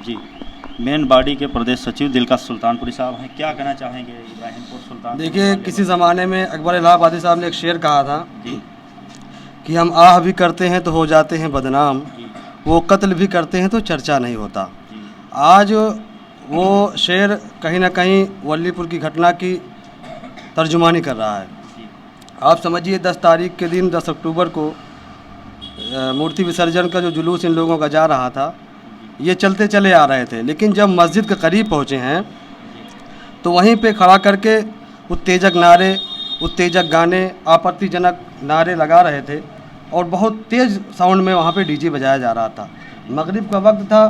जी, main body के प्रदेश सचिव दिलकश सुल्तानपुरी साहब हैं, क्या कहना चाहेंगे इब्राहिमपुर सुल्तान? देखिए, किसी ज़माने में अकबर इलाहाबादी साहब ने एक शेर कहा था जी कि हम आह भी करते हैं तो हो जाते हैं बदनाम, जी वो कत्ल भी करते हैं तो चर्चा नहीं होता। जी आज वो शेर कहीं ना कहीं वल्लीपुर की घटना की तर्जुमानी कर रहा है। जी आप समझिए 10 तारीख के दिन 10 अक्टूबर को मूर्ति विसर्जन का जो जुलूस इन लोगों का जा रहा था, ये चलते चले आ रहे थे, लेकिन जब मस्जिद के करीब पहुँचे हैं तो वहीं पे खड़ा करके उत्तेजक नारे, उत्तेजक गाने, आपत्तिजनक नारे लगा रहे थे और बहुत तेज़ साउंड में वहाँ पे डीजे बजाया जा रहा था। मगरिब का वक्त था,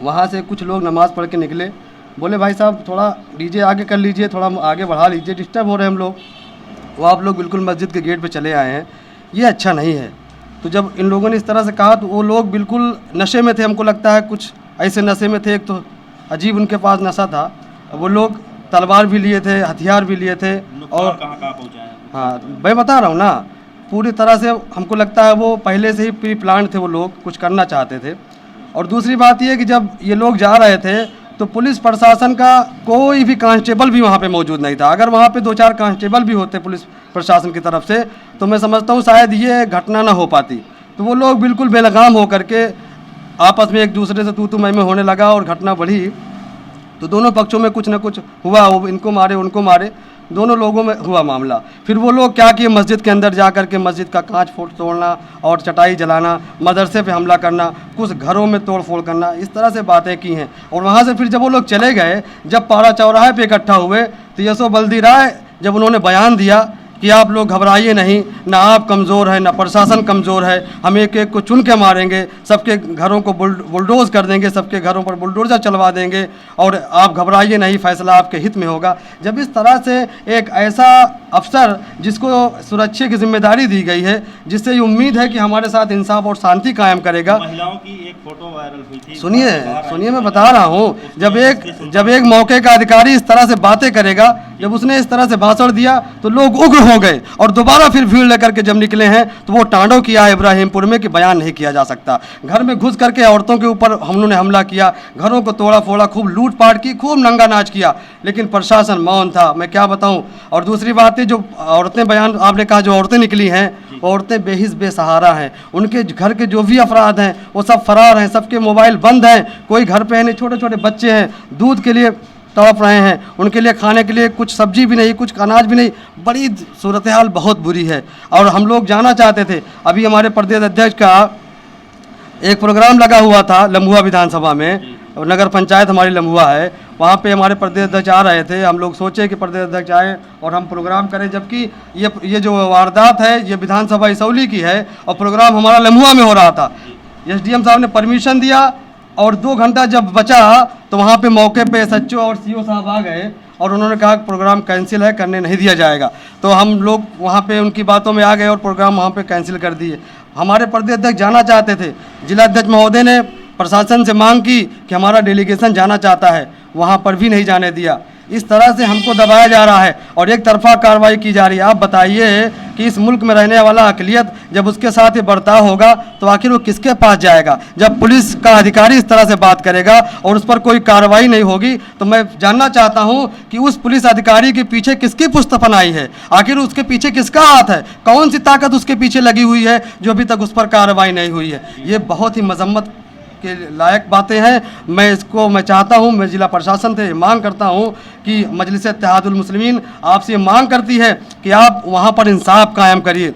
वहाँ से कुछ लोग नमाज़ पढ़ के निकले, बोले भाई साहब थोड़ा डीजे आगे कर लीजिए, थोड़ा आगे बढ़ा लीजिए, डिस्टर्ब हो रहे हैं हम लोग। वो आप लोग बिल्कुल मस्जिद के गेट पे चले आए हैं, ये अच्छा नहीं है। तो जब इन लोगों ने इस तरह से कहा तो वो लोग बिल्कुल नशे में थे, हमको लगता है कुछ ऐसे नशे में थे, एक तो अजीब उनके पास नशा था। वो लोग तलवार भी लिए थे, हथियार भी लिए थे और कहाँ पहुँचा है? हाँ, मैं बता रहा हूँ ना, पूरी तरह से हमको लगता है वो पहले से ही प्री प्लान थे, वो लोग कुछ करना चाहते थे। और दूसरी बात ये कि जब ये लोग जा रहे थे तो पुलिस प्रशासन का कोई भी कांस्टेबल भी वहाँ पे मौजूद नहीं था। अगर वहाँ पे 2-4 कांस्टेबल भी होते पुलिस प्रशासन की तरफ से तो मैं समझता हूँ शायद ये घटना ना हो पाती। तो वो लोग बिल्कुल बेलगाम हो करके आपस में एक दूसरे से तू मैं होने लगा और घटना बढ़ी। तो दोनों पक्षों में कुछ ना कुछ हुआ, वो इनको मारे उनको मारे, दोनों लोगों में हुआ मामला। फिर वो लोग क्या किए, मस्जिद के अंदर जा कर के मस्जिद का कांच फोड़ तोड़ना और चटाई जलाना, मदरसे पे हमला करना, कुछ घरों में तोड़ फोड़ करना, इस तरह से बातें की हैं। और वहाँ से फिर जब वो लोग चले गए, जब पारा चौराहे पे इकट्ठा हुए तो यशो बल्दी राय जब उन्होंने बयान दिया कि आप लोग घबराइए नहीं, ना आप कमज़ोर हैं ना प्रशासन कमज़ोर है, हम एक एक को चुन के मारेंगे, सबके घरों को बुलडोज़ कर देंगे, सबके घरों पर बुलडोज़र चलवा देंगे और आप घबराइए नहीं, फैसला आपके हित में होगा। जब इस तरह से एक ऐसा अफसर जिसको सुरक्षा की जिम्मेदारी दी गई है, जिससे ये उम्मीद है कि हमारे साथ इंसाफ और शांति कायम करेगा। महिलाओं की एक फोटो वायरल हुई थी, सुनिए मैं बता रहा हूँ, जब एक मौके का अधिकारी इस तरह से बातें करेगा, जब उसने इस तरह से भाषण दिया तो लोग उग्र हो गए और दोबारा फिर भीड़ लेकर के जब निकले हैं तो वो तांडव किया है इब्राहिमपुर में कि बयान नहीं किया जा सकता। घर में घुस करके औरतों के ऊपर हम लोगों ने हमला किया, घरों को तोड़ा फोड़ा, खूब लूटपाट की, खूब नंगा नाच किया, लेकिन प्रशासन मौन था। मैं क्या बताऊं। और दूसरी बात है, जो औरतें बयान आपने कहा, जो औरतें निकली हैं, औरतें बेहिस बेसहारा हैं, उनके घर के जो भी अफराद हैं वो सब फरार हैं, सबके मोबाइल बंद हैं, कोई घर पे है नहीं, छोटे छोटे बच्चे हैं, दूध के लिए तड़प रहे हैं, उनके लिए खाने के लिए कुछ सब्जी भी नहीं, कुछ अनाज भी नहीं, बड़ी सूरत हाल बहुत बुरी है। और हम लोग जाना चाहते थे, अभी हमारे प्रदेश अध्यक्ष का एक प्रोग्राम लगा हुआ था लम्बुआ विधानसभा में, नगर पंचायत हमारी लम्बुआ है, वहाँ पे हमारे प्रदेश अध्यक्ष आ रहे थे। हम लोग सोचे कि प्रदेश अध्यक्ष आए और हम प्रोग्राम करें, जबकि ये जो वारदात है ये विधानसभा इसौली की है और प्रोग्राम हमारा लम्बुआ में हो रहा था। SDM साहब ने परमिशन दिया और 2 घंटा जब बचा तो वहाँ पे मौके पे SHO और CO साहब आ गए और उन्होंने कहा प्रोग्राम कैंसिल है, करने नहीं दिया जाएगा। तो हम लोग वहाँ पे उनकी बातों में आ गए और प्रोग्राम वहाँ पे कैंसिल कर दिए। हमारे प्रदेश अध्यक्ष जाना चाहते थे, जिला अध्यक्ष महोदय ने प्रशासन से मांग की कि हमारा डेलीगेशन जाना चाहता है, वहाँ पर भी नहीं जाने दिया। इस तरह से हमको दबाया जा रहा है और एक तरफा कार्रवाई की जा रही है। आप बताइए कि इस मुल्क में रहने वाला अक़लियत जब उसके साथ ये बर्ताव होगा तो आखिर वो किसके पास जाएगा? जब पुलिस का अधिकारी इस तरह से बात करेगा और उस पर कोई कार्रवाई नहीं होगी तो मैं जानना चाहता हूं कि उस पुलिस अधिकारी के पीछे किसकी पुस्तपनाई है, आखिर उसके पीछे किसका हाथ है, कौन सी ताकत उसके पीछे लगी हुई है जो अभी तक उस पर कार्रवाई नहीं हुई है। ये बहुत ही मजम्मत के लायक बातें हैं। मैं चाहता हूं, मैं जिला प्रशासन से मांग करता हूं कि मजलिस इत्तेहादुल मुस्लिमीन आपसे मांग करती है कि आप वहां पर इंसाफ कायम करिए,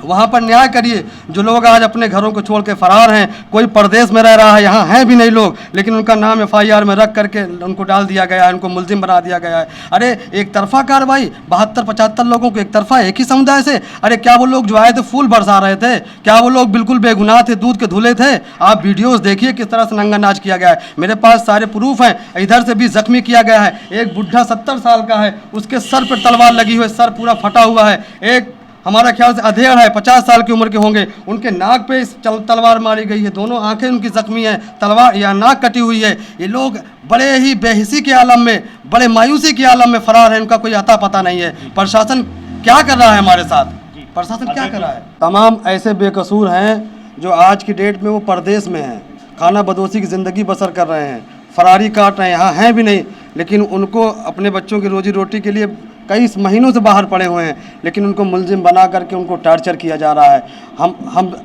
वहाँ पर न्याय करिए। जो लोग आज अपने घरों को छोड़ के फरार हैं, कोई परदेश में रह रहा है, यहाँ हैं भी नहीं लोग, लेकिन उनका नाम FIR में रख करके उनको डाल दिया गया है, उनको मुलजिम बना दिया गया है। अरे एक तरफा कार्रवाई, 72-75 लोगों को एक तरफा एक ही समुदाय से। अरे क्या वो लोग जो आए थे फूल बरसा रहे थे? क्या वो लोग बिल्कुल बेगुनाह थे, दूध के धुले थे? आप वीडियोज़ देखिए किस तरह से नंगा नाच किया गया है, मेरे पास सारे प्रूफ हैं। इधर से भी जख्मी किया गया है, एक बुढ़ा 70 साल का है, उसके सर पर तलवार लगी हुई है, सर पूरा फटा हुआ है। एक हमारा ख्याल से अधेड़ है, 50 साल की उम्र के होंगे, उनके नाक पे तलवार मारी गई है, दोनों आंखें उनकी जख्मी हैं, तलवार या नाक कटी हुई है। ये लोग बड़े ही बेहिसी के आलम में, बड़े मायूसी के आलम में फरार है, उनका कोई अता पता नहीं है। प्रशासन क्या कर रहा है हमारे साथ? प्रशासन क्या कर रहा है? तमाम ऐसे बेकसूर हैं जो आज की डेट में वो परदेश में हैं, खाना बदोशी की ज़िंदगी बसर कर रहे हैं, फरारी काट रहे हैं, यहाँ हैं भी नहीं, लेकिन उनको अपने बच्चों की रोजी रोटी के लिए कई महीनों से बाहर पड़े हुए हैं, लेकिन उनको मुलजिम बना करके उनको टार्चर किया जा रहा है।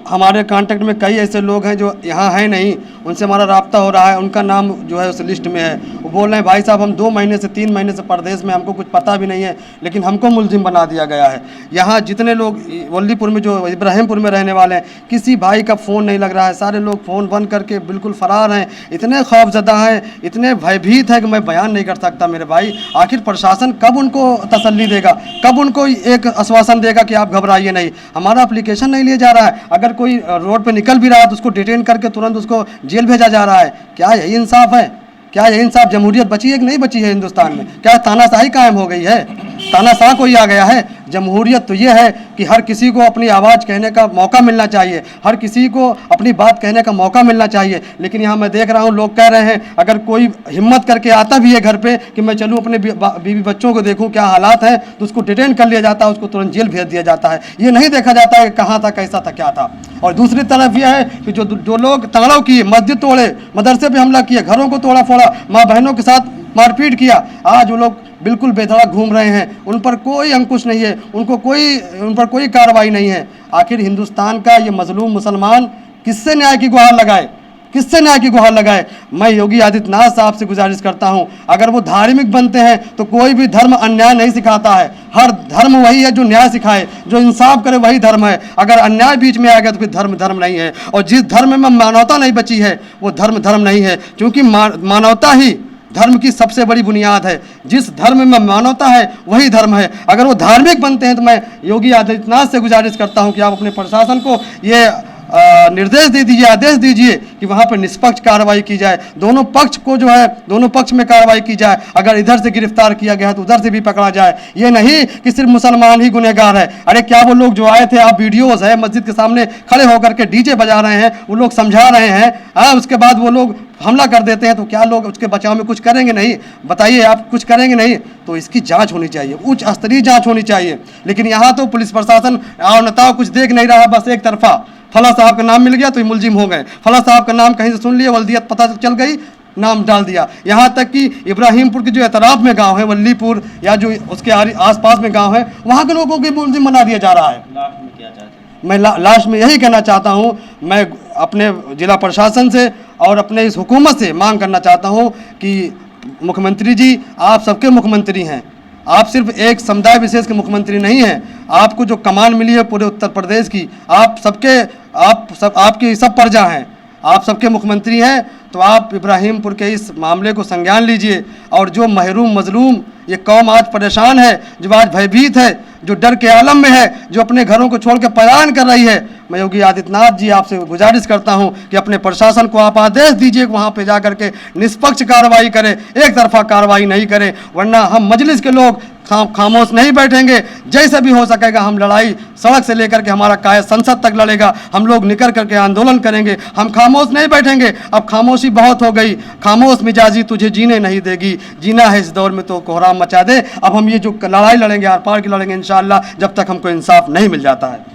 हमारे कांटेक्ट में कई ऐसे लोग हैं जो यहाँ हैं नहीं, उनसे हमारा राब्ता हो रहा है, उनका नाम जो है उस लिस्ट में है। वो बोल रहे हैं भाई साहब हम 2 महीने से 3 महीने से परदेश में, हमको कुछ पता भी नहीं है, लेकिन हमको मुलजिम बना दिया गया है। यहाँ जितने लोग वल्लीपुर में जो इब्राहिमपुर में रहने वाले हैं, किसी भाई का फ़ोन नहीं लग रहा है, सारे लोग फ़ोन बंद करके बिल्कुल फ़रार हैं, इतने खौफजदा हैं, इतने भयभीत हैं कि मैं बयान नहीं कर सकता मेरे भाई। आखिर प्रशासन कब उनको तसल्ली देगा, कब उनको एक आश्वासन देगा कि आप घबराइए नहीं। हमारा एप्लीकेशन नहीं लिया जा रहा है, अगर कोई रोड पे निकल भी रहा है तो उसको डिटेन करके तुरंत उसको जेल भेजा जा रहा है। क्या यही इंसाफ है? क्या यही इंसाफ? जमहूरियत बची है कि नहीं बची है हिंदुस्तान में? क्या तानाशाही कायम हो गई है? तानाशाह कोई आ गया है? जमहूरियत तो ये है कि हर किसी को अपनी आवाज़ कहने का मौका मिलना चाहिए, हर किसी को अपनी बात कहने का मौका मिलना चाहिए। लेकिन यहाँ मैं देख रहा हूँ लोग कह रहे हैं, अगर कोई हिम्मत करके आता भी है घर पे कि मैं चलूँ अपने बीवी बच्चों को देखूँ क्या हालात हैं, तो उसको डिटेन कर लिया जाता है, उसको तुरंत जेल भेज दिया जाता है। ये नहीं देखा जाता है कि कहाँ था, कैसा था, क्या था। और दूसरी तरफ यह है कि जो लोग ताड़ों किए, मस्जिद तोड़े, मदरसे पर हमला किए, घरों को तोड़ा फोड़ा, माँ बहनों के साथ मारपीट किया, आज वो लोग बिल्कुल बेधड़क घूम रहे हैं, उन पर कोई अंकुश नहीं है, उन पर कोई कार्रवाई नहीं है। आखिर हिंदुस्तान का ये मजलूम मुसलमान किससे न्याय की गुहार लगाए, किससे न्याय की गुहार लगाए? मैं योगी आदित्यनाथ साहब से गुजारिश करता हूं, अगर वो धार्मिक बनते हैं तो कोई भी धर्म अन्याय नहीं सिखाता है। हर धर्म वही है जो न्याय सिखाए, जो इंसाफ करे, वही धर्म है। अगर अन्याय बीच में आ गया तो फिर धर्म नहीं है। और जिस धर्म में मानवता नहीं बची है वो धर्म नहीं है, क्योंकि मानवता ही धर्म की सबसे बड़ी बुनियाद है। जिस धर्म में मानवता है वही धर्म है। अगर वो धार्मिक बनते हैं तो मैं योगी आदित्यनाथ से गुजारिश करता हूं कि आप अपने प्रशासन को ये निर्देश दे दीजिए, आदेश दीजिए कि वहाँ पर निष्पक्ष कार्रवाई की जाए, दोनों पक्ष को जो है दोनों पक्ष में कार्रवाई की जाए। अगर इधर से गिरफ्तार किया गया है तो उधर से भी पकड़ा जाए। ये नहीं कि सिर्फ मुसलमान ही गुनहगार है। अरे क्या वो लोग जो आए थे, आप वीडियोस है मस्जिद के सामने खड़े होकर के डीजे बजा रहे हैं, वो लोग समझा रहे हैं, हाँ, उसके बाद वो लोग हमला कर देते हैं, तो क्या लोग उसके बचाव में कुछ करेंगे नहीं? बताइए, आप कुछ करेंगे नहीं? तो इसकी जांच होनी चाहिए, उच्च स्तरीय जांच होनी चाहिए। लेकिन यहाँ तो पुलिस प्रशासन और नेताओं कुछ देख नहीं रहा, बस एक तरफा। फला साहब का नाम मिल गया तो ये मुलजिम हो गए, फला साहब का नाम कहीं से सुन लिया, वल्दियत पता चल गई, नाम डाल दिया। यहाँ तक कि इब्राहिमपुर के जो एतराफ़ में गांव है, वल्लीपुर या जो उसके आसपास में गांव है, वहाँ के लोगों को मुलजिम बना दिया जा रहा है। लास्ट में क्या चाहते हैं? मैं लास्ट में यही कहना चाहता हूँ, मैं अपने जिला प्रशासन से और अपने इस हुकूमत से मांग करना चाहता हूँ कि मुख्यमंत्री जी, आप सबके मुख्यमंत्री हैं, आप सिर्फ एक समुदाय विशेष के मुख्यमंत्री नहीं हैं। आपको जो कमान मिली है पूरे उत्तर प्रदेश की, आपकी सब प्रजा हैं, आप सबके मुख्यमंत्री हैं। तो आप इब्राहिमपुर के इस मामले को संज्ञान लीजिए। और जो महरूम मजलूम ये कौम आज परेशान है, जो आज भयभीत है, जो डर के आलम में है, जो अपने घरों को छोड़ के पलायन कर रही है, मैं योगी आदित्यनाथ जी आपसे गुजारिश करता हूं कि अपने प्रशासन को आप आदेश दीजिए कि वहां पे जाकर के निष्पक्ष कार्रवाई करें, एक तरफा कार्रवाई नहीं करें। वरना हम मजलिस के लोग खामोश नहीं बैठेंगे। जैसे भी हो सकेगा हम लड़ाई सड़क से लेकर के हमारा कायद संसद तक लड़ेगा, हम लोग निकल करके आंदोलन करेंगे, हम खामोश नहीं बैठेंगे। अब खामोशी बहुत हो गई, खामोश मिजाजी तुझे जीने नहीं देगी, जीना है इस दौर में तो कोहराम मचा दे। अब हम ये जो लड़ाई लड़ेंगे आर पार की लड़ेंगे इंशाअल्लाह, जब तक हमको इंसाफ नहीं मिल जाता है।